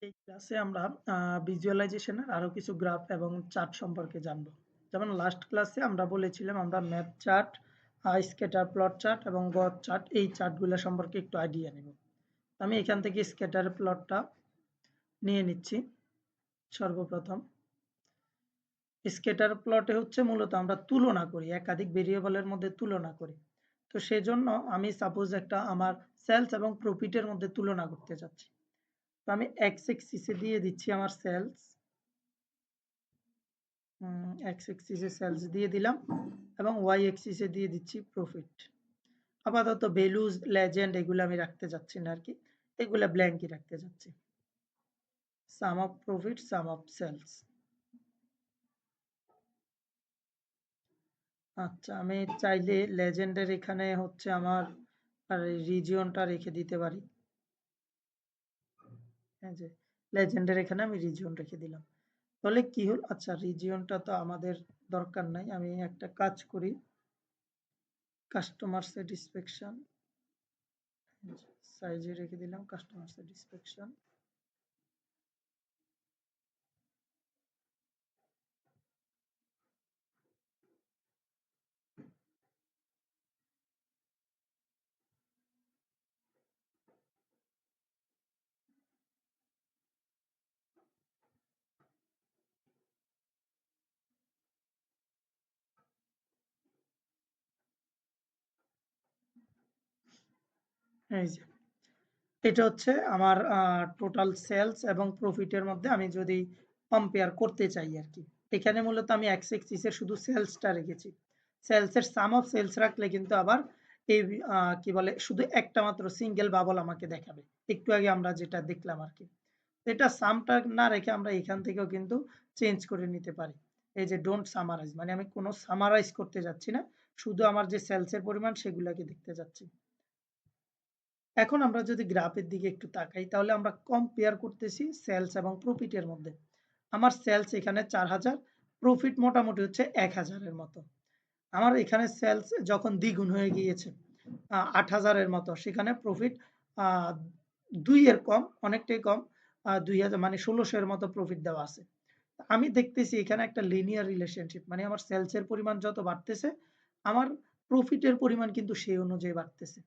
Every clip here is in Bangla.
এই ক্লাসে আমরা ভিজুয়ালাইজেশনের আরো কিছু গ্রাফ এবং চার্ট সম্পর্কে জানবো। যেমন লাস্ট ক্লাসে আমরা বলেছিলাম আমরা map chart, scatter plot chart এবং গড় চার্ট এই চার্টগুলো সম্পর্কে একটু আইডিয়া নেব। আমি এখান থেকে স্ক্যাটার প্লটটা নিয়ে নিচ্ছি সর্বপ্রথম। স্ক্যাটার প্লটে হচ্ছে মূলত আমরা তুলনা করি, একাধিক ভেরিয়েবলের মধ্যে তুলনা করি। তো সেজন্য আমি সাপোজ একটা আমার সেলস এবং প্রফিটের মধ্যে তুলনা করতে চাচ্ছি। তো আমি এক্স এক্সিসে দিয়ে দিচ্ছি আমার সেলস, এক্স এক্সিসে সেলস দিয়ে দিলাম এবং ওয়াই এক্সিসে দিয়ে দিচ্ছি প্রফিট। আপাতত ভ্যালুজ লেজেন্ড এগুলো আমি রাখতে যাচ্ছি না আর কি, এগুলা ব্ল্যাঙ্কই রাখতে যাচ্ছি। Some of profit, some of sales. আচ্ছা, আমি চাইলে লেজেন্ডের এখানে হচ্ছে আমার আর রিজিয়নটা রেখে দিতে পারি। হ্যাঁ, যে লেজেন্ডের এখানে আমি রিজিয়ন রেখে দিলাম। তাহলে কি হল, আচ্ছা রিজিয়নটা তো আমাদের দরকার নাই, আমি একটা কাজ করি, কাস্টমার স্যাটিসফ্যাকশন সাইজে রেখে দিলাম, কাস্টমার স্যাটিসফ্যাকশন। এই যে এটা হচ্ছে আমার টোটাল সেলস এবং প্রফিটের মধ্যে আমি যদি কম্পেয়ার করতে চাই আর কি। এখানে মূলত আমি এক্স এক্সিসের শুধু সেলসটা রেখেছি। সেলসের সাম অফ সেলস রাখলে কিন্তু আবার এই কি বলে শুধু একটা মাত্র সিঙ্গেল বাবল আমাকে দেখাবে। একটু আগে আমরা যেটা দেখলাম আর কি। এটা সামটা না রেখে আমরা এখান থেকেও কিন্তু চেঞ্জ করে নিতে পারি। এই যে ডোন্ট সামারাইজ, মানে আমি কোনো সামারাইজ করতে যাচ্ছি না, শুধু আমার যে সেলসের পরিমাণ সেগুলাকে দেখতে যাচ্ছি। এখন আমরা যদি গ্রাফের দিকে একটু তাকাই তাহলে আমরা কম্পেয়ার করতেছি সেলস এবং প্রফিটের মধ্যে। আমার সেলস এখানে 4000, প্রফিট মোটামুটি হচ্ছে 1000 এর মতো। আমার এখানে সেলস যখন দ্বিগুণ হয়ে গিয়েছে 8000 এর মতো, সেখানে প্রফিট 2 এর কম, অনেকটাই কম, 2000 মানে 1600 এর মতো প্রফিট দেওয়া আছে। আমি দেখতেছি এখানে একটা লিনিয়ার রিলেশনশিপ, মানে আমার সেলসের পরিমাণ যত বাড়তেছে আমার প্রফিটের পরিমাণ কিন্তু সেই অনুযায়ী বাড়তেছে।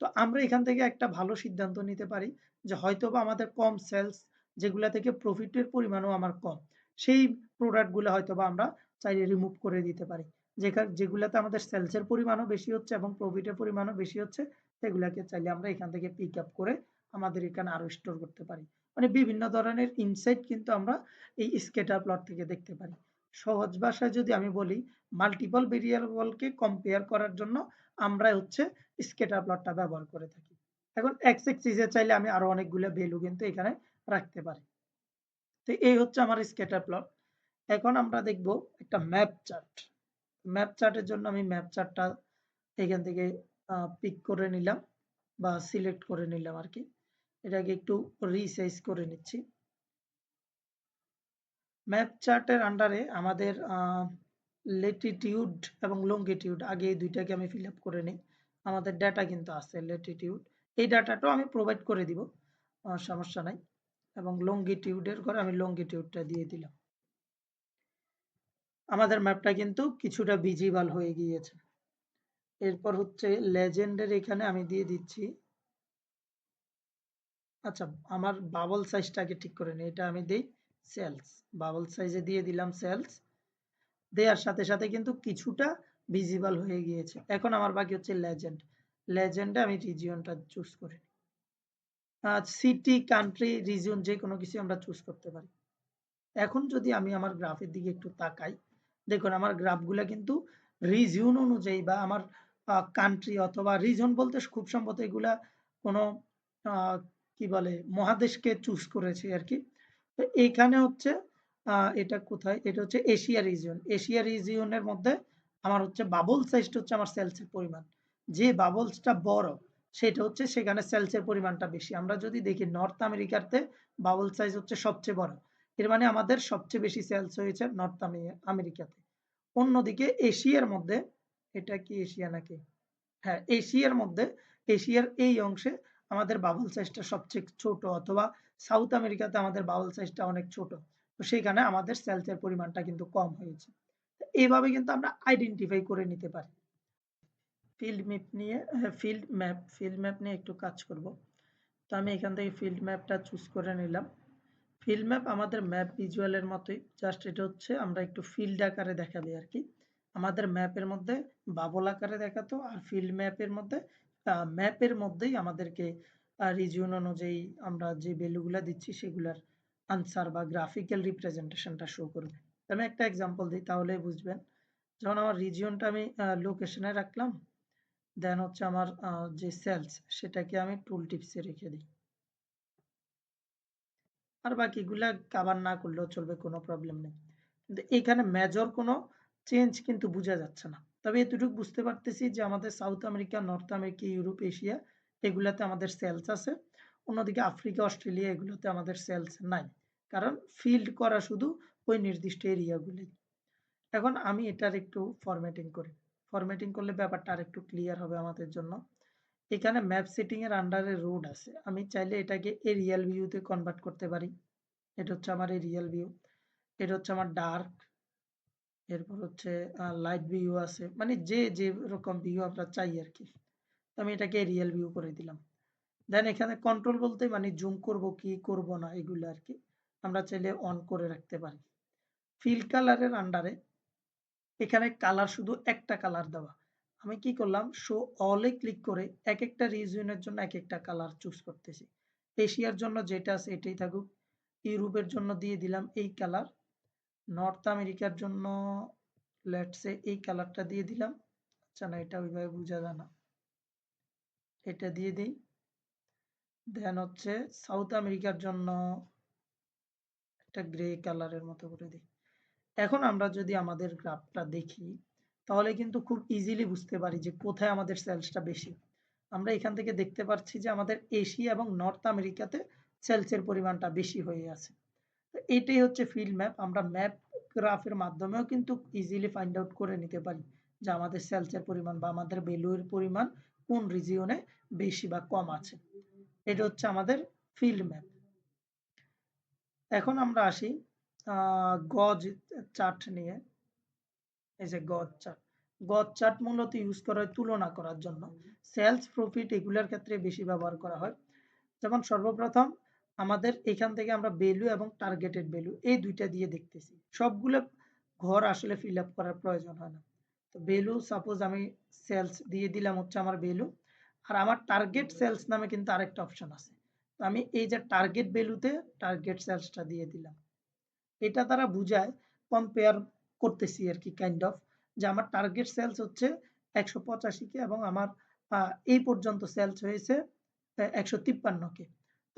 তো আমরা এখান থেকে একটা ভালো সিদ্ধান্ত নিতে পারি যে হয়তোবা আমাদের কম সেলস, যেগুলা থেকে প্রফিটের পরিমাণও আমার কম, সেই প্রোডাক্টগুলো হয়তোবা আমরা চাইলে রিমুভ করে দিতে পারি। যেগুলাতে আমাদের সেলসের পরিমাণও বেশি হচ্ছে এবং প্রফিটের পরিমাণও বেশি হচ্ছে, সেগুলাকে চাইলে আমরা এখান থেকে পিক আপ করে আমাদের এখানে আরো স্টোর করতে পারি। মানে বিভিন্ন ধরনের ইনসাইট কিন্তু আমরা এই স্ক্যাটার প্লট থেকে দেখতে পারি। সহজ ভাষায় যদি আমি বলি, মাল্টিপল ভেরিয়েবলকে কম্পেয়ার করার জন্য আমরা হচ্ছে স্ক্যাটার প্লটটা ব্যবহার করে থাকি। এখন এক্স এক্সিসে চাইলে আমি আরো অনেকগুলো ভ্যালু কিন্তু এখানে রাখতে পারি। তো এই হচ্ছে আমার স্ক্যাটার প্লট। এখন আমরা দেখব একটা ম্যাপ চার্ট। ম্যাপ চার্টের জন্য আমি ম্যাপ চার্টটা এখান থেকে পিক করে নিলাম বা সিলেক্ট করে নিলাম আর কি। এটাকে একটু রিসাইজ করে নিচ্ছি। ম্যাপ চার্টের আন্ডারে আমাদের লেটিটিউড এবং লঙ্গিটিউড, আগে এই দুইটাকে আমি ফিল আপ করে নিই। আমাদের ডাটা কিন্তু আছে লেটিটিউড, এই ডাটাটাও আমি প্রোভাইড করে দিব, সমস্যা নাই। এবং লঙ্গিটিউডের ঘরে আমি লঙ্গিটিউডটা দিয়ে দিলাম। আমাদের ম্যাপটা কিন্তু কিছুটা ভিজিবল হয়ে গিয়েছে। এরপর হচ্ছে লেজেন্ডের এখানে আমি দিয়ে দিচ্ছি, আচ্ছা আমার বাবল সাইজটাকে ঠিক করে নিই, এটা আমি দেই সেলস, বাবল সাইজে দিয়ে দিলাম সেলস। দেয়ার সাথে সাথে কিন্তু কিছুটা ভিজিবল হয়ে গিয়েছে। এখন আমার বাকি হচ্ছে লেজেন্ড। লেজেন্ডে আমি রিজিয়নটা চুজ করে নিই। সিটি, কান্ট্রি, রিজিয়ন যে কোনো কিছু আমরা চুজ করতে পারি। এখন যদি আমি আমার গ্রাফের দিকে একটু তাকাই, দেখুন আমার গ্রাফগুলা কিন্তু রিজিয়ন অনুযায়ী বা আমার কান্ট্রি অথবা রিজন বলতে খুব সম্ভবত এগুলা কোনো আহ, কি বলে মহাদেশকে চুজ করেছে আর কি। তো এইখানে হচ্ছে এটা কোথায়, এটা হচ্ছে এশিয়া রিজিয়ন। এশিয়া রিজিয়নের মধ্যে আমার হচ্ছে বাবল সাইজটা হচ্ছে আমার সেলসের পরিমাণ, যে বাবলসটা বড় সেটা হচ্ছে সেখানে সেলসের পরিমাণটা বেশি। আমরা যদি দেখি নর্থ আমেরিকাতে বাবল সাইজ হচ্ছে সবচেয়ে বড়, এর মানে আমাদের সবচেয়ে বেশি সেলস হয়েছে নর্থ আমেরিকাতে। অন্যদিকে এশিয়ার মধ্যে, এটা কি এশিয়া নাকি, হ্যাঁ এশিয়ার মধ্যে, এশিয়ার এই অংশে আমাদের বাবল সাইজটা সবচেয়ে ছোট অথবা সাউথ আমেরিকাতে আমাদের বাউল সাইজটা অনেক ছোট। তো সেখানে আমাদের সেলস এর পরিমাণটা কিন্তু কম হয়েছে। তো এভাবে কিন্তু আমরা আইডেন্টিফাই করে নিতে পারি। ফিল্ড ম্যাপ নিয়ে একটু কাজ করব। তো আমি এখান থেকে ফিল্ড ম্যাপটা চুজ করে নিলাম। ফিল্ড ম্যাপ আমাদের ম্যাপ ভিজুয়ালের মতোই, জাস্ট এটা হচ্ছে আমরা একটু ফিল্ড আকারে দেখাবে আর কি। আমাদের ম্যাপের মধ্যে বাবল আকারে দেখাতো, আর ফিল্ড ম্যাপের মধ্যে ম্যাপের মধ্যেই আমাদেরকে রিজিয়ন অনুযায়ী আমরা যে ভ্যালুগুলা দিচ্ছি সেগুলার আনসার বা গ্রাফিক্যাল রিপ্রেজেন্টেশনটা শো করবে। আমি একটা এক্সাম্পল দিই তাহলে বুঝবেন। যেমন আমার রিজিয়নটা আমি লোকেশনে রাখলাম, দেন হচ্ছে আমার যে সেলস সেটাকে আমি টুল টিপসে রেখে দিই। আর বাকিগুলা কভার না করলেও চলবে, কোনো প্রবলেম নেই। কিন্তু এখানে মেজর কোনো চেঞ্জ কিন্তু বোঝা যাচ্ছে না। তবে এতটুকু বুঝতে পারতেছি যে আমাদের south America, north America, Europe, Asia এগুলাতে আমাদের সেলস আছে। অন্যদিকে আফ্রিকা, অস্ট্রেলিয়া এগুলোতে আমাদের সেলস নাই। কারণ ফিল্ড করা শুধু ওই নির্দিষ্ট এরিয়াগুলি। এখন আমি এটার একটু ফরম্যাটিং করি। ফরম্যাটিং করলে ব্যাপারটা আরেকটু ক্লিয়ার হবে আমাদের জন্য। এখানে ম্যাপ সেটিং এর আন্ডারে রোড আছে। আমি চাইলে এটাকে এরিয়াল ভিউতে কনভার্ট করতে পারি। এটা হচ্ছে আমার এরিয়াল ভিউ। এটা হচ্ছে আমার ডার্ক। এরপর হচ্ছে লাইট ভিউ আছে। মানে যে রকম ভিউ আমরা চাই আরকি। তো আমি এটাকে এরিয়াল ভিউ করে দিলাম। দেন এখানে কন্ট্রোল বলতে মানে জুম করব কি করব না এগুলো আরকি। আমরা চাইলে অন করে রাখতে পারি। ফিল কালারের আন্ডারে এখানে কালার শুধু একটা কালার দেওয়া। আমি কি করলাম, শো অল এ ক্লিক করে একেকটা রিজিয়নের জন্য একেকটা কালার চুজ করতেছি। এশিয়ার জন্য যেটা আছে এটাই থাকুক। ইউরোপের জন্য দিয়ে দিলাম এই কালার। নর্থ আমেরিকার জন্য লেটস সে এই কালারটা দিয়ে দিলাম। আচ্ছা না, এটা ওইভাবে বোঝা যায় না। এটা দিয়ে দিই। দেন হচ্ছে সাউথ আমেরিকার জন্য একটা গ্রে কালারের মতো করে দিই। এখন আমরা যদি আমাদের গ্রাফটা দেখি তাহলে কিন্তু খুব ইজিলি বুঝতে পারি যে কোথায় আমাদের সেলসটা বেশি। আমরা এখান থেকে দেখতে পাচ্ছি যে আমাদের এশিয়া এবং নর্থ আমেরিকাতে সেলসের পরিমাণটা বেশি হয়ে আছে। তো এটাই হচ্ছে ফিল্ড ম্যাপ। আমরা ম্যাপ গ্রাফের মাধ্যমেও কিন্তু ইজিলি ফাইন্ড আউট করে নিতে পারি যে আমাদের সেলসের পরিমাণ বা আমাদের ভ্যালুর পরিমাণ কোন রিজিয়নে বেশি বা কম আছে। এটা হচ্ছে আমাদের ফিল্ড ম্যাপ। এখন আমরা আসি গজ চার্ট নিয়ে। এই যে গজ চার্ট। গজ চার্ট মূলত ইউজ করা হয় তুলনা করার জন্য। সেলস, প্রফিট এগুলোর ক্ষেত্রে বেশি ব্যবহার করা হয়। যেমন সর্বপ্রথম আমাদের এখান থেকে আমরা ভ্যালু এবং টার্গেটেড ভ্যালু এই ২ টা দিয়ে দেখতেছি। সবগুলো ঘর আসলে ফিল আপ করার প্রয়োজন হয় না। তো ভ্যালু সাপোজ আমি সেলস দিয়ে দিলাম হচ্ছে আমার ভ্যালু। আর আমার টার্গেট সেলস নামে কিন্তু আরেকটা অপশন আছে। তো আমি এই যে টার্গেট ভ্যালুতে টার্গেট সেলসটা দিয়ে দিলাম। এটা দ্বারা বুঝায় কম্পেয়ার করতেছি আরকি কাইন্ড অফ, যে আমার টার্গেট সেলস হচ্ছে ১৮৫ কে এবং আমার এই পর্যন্ত সেলস হয়েছে ১৫৩ কে।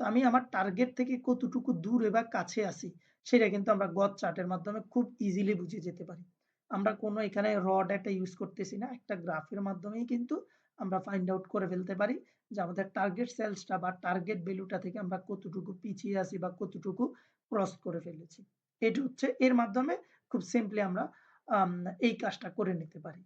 তো আমি আমার টার্গেট থেকে কতটুকু দূরে বা কাছে আছি সেটা কিন্তু আমরা গজ চার্টের মাধ্যমে খুব ইজিলি বুঝে যেতে পারি। আমরা কোনো এখানে র ডেটা ইউজ করতেছি না। একটা গ্রাফের মাধ্যমেই কিন্তু আমরা ফাইন্ড আউট করে ফেলতে পারি যে আমাদের টার্গেট সেলসটা বা টার্গেট ভ্যালুটা থেকে আমরা কতটুকু পিছিয়ে আছি বা কতটুকু ক্রস করে ফেলেছি। এটা হচ্ছে এর মাধ্যমে খুব সিম্পলি আমরা আম এই কাজটা করে নিতে পারি।